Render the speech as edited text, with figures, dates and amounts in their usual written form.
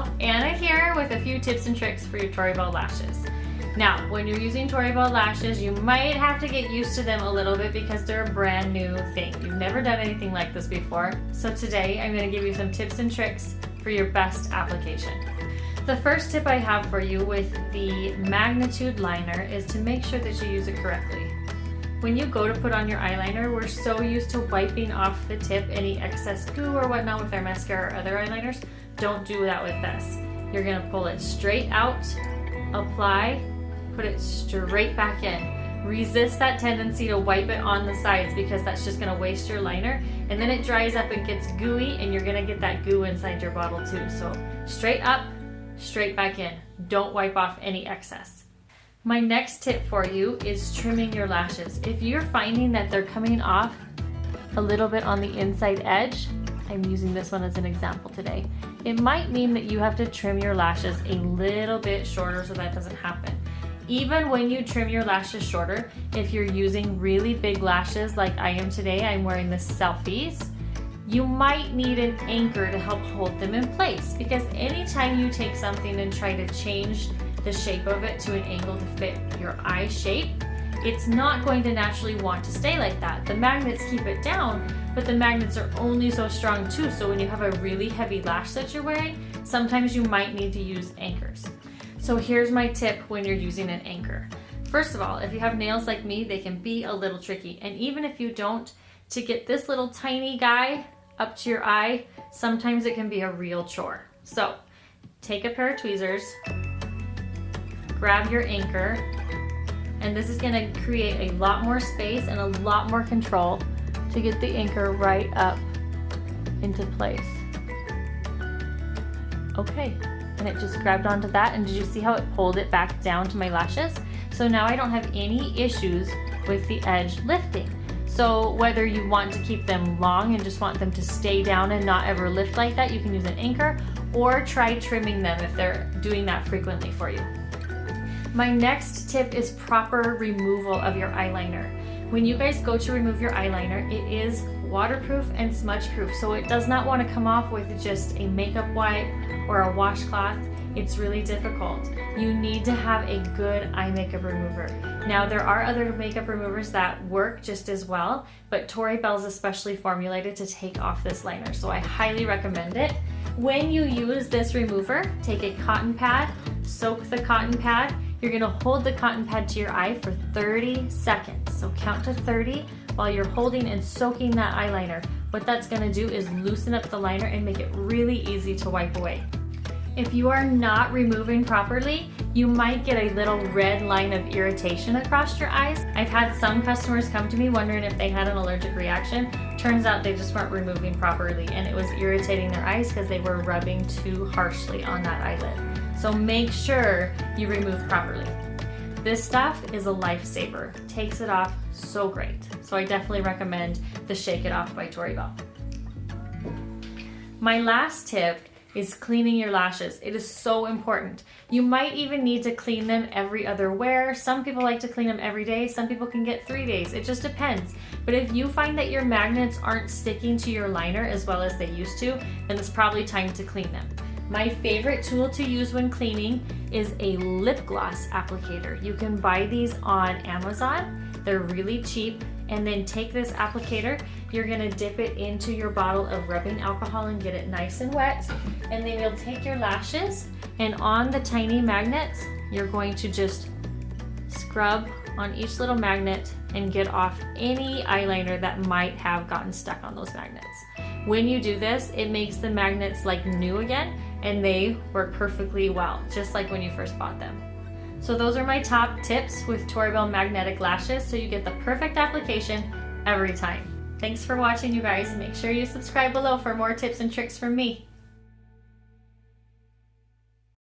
Belle. Anna here with a few tips and tricks for your Tori Belle lashes. Now, when you're using Tori Belle lashes, you might have to get used to them a little bit because they're a brand new thing. You've never done anything like this before. So today I'm going to give you some tips and tricks for your best application. The first tip I have for you with the magnitude liner is to make sure that you use it correctly. When you go to put on your eyeliner, we're so used to wiping off the tip any excess goo or whatnot with our mascara or other eyeliners. Don't do that with this. You're going to pull it straight out, apply, put it straight back in. Resist that tendency to wipe it on the sides because that's just going to waste your liner, and then it dries up and gets gooey and you're going to get that goo inside your bottle too. So straight up, straight back in. Don't wipe off any excess. My next tip for you is trimming your lashes. If you're finding that they're coming off a little bit on the inside edge, I'm using this one as an example today, it might mean that you have to trim your lashes a little bit shorter so that doesn't happen. Even when you trim your lashes shorter, if you're using really big lashes like I am today, I'm wearing the Selfies, you might need an anchor to help hold them in place, because anytime you take something and try to change the shape of it to an angle to fit your eye shape, it's not going to naturally want to stay like that. The magnets keep it down, but the magnets are only so strong too, so when you have a really heavy lash that you're wearing, sometimes you might need to use anchors. So here's my tip when you're using an anchor. First of all, if you have nails like me, they can be a little tricky, and even if you don't, to get this little tiny guy up to your eye, sometimes it can be a real chore. So take a pair of tweezers, grab your anchor, and this is going to create a lot more space and a lot more control to get the anchor right up into place. Okay, and it just grabbed onto that, and did you see how it pulled it back down to my lashes? So now I don't have any issues with the edge lifting. So whether you want to keep them long and just want them to stay down and not ever lift like that, you can use an anchor, or try trimming them if they're doing that frequently for you. My next tip is proper removal of your eyeliner. When you guys go to remove your eyeliner, it is waterproof and smudge proof, so it does not want to come off with just a makeup wipe or a washcloth. It's really difficult. You need to have a good eye makeup remover. Now, there are other makeup removers that work just as well, but Tori Belle is especially formulated to take off this liner, so I highly recommend it. When you use this remover, take a cotton pad, soak the cotton pad. You're going to hold the cotton pad to your eye for 30 seconds. So count to 30 while you're holding and soaking that eyeliner. What that's going to do is loosen up the liner and make it really easy to wipe away. If you are not removing properly, you might get a little red line of irritation across your eyes. I've had some customers come to me wondering if they had an allergic reaction. Turns out they just weren't removing properly, and it was irritating their eyes because they were rubbing too harshly on that eyelid. So make sure you remove properly. This stuff is a lifesaver. Takes it off so great. So I definitely recommend the Shake It Off by Tori Belle. My last tip is cleaning your lashes. It is so important. You might even need to clean them every other wear. Some people like to clean them every day. Some people can get 3 days. It just depends. But if you find that your magnets aren't sticking to your liner as well as they used to, then it's probably time to clean them. My favorite tool to use when cleaning is a lip gloss applicator. You can buy these on Amazon. They're really cheap. And then take this applicator, you're gonna dip it into your bottle of rubbing alcohol and get it nice and wet. And then you'll take your lashes, and on the tiny magnets, you're going to just scrub on each little magnet and get off any eyeliner that might have gotten stuck on those magnets. When you do this, it makes the magnets like new again, and they work perfectly well, just like when you first bought them. So those are my top tips with Tori Belle magnetic lashes, so you get the perfect application every time. Thanks for watching, you guys. Make sure you subscribe below for more tips and tricks from me.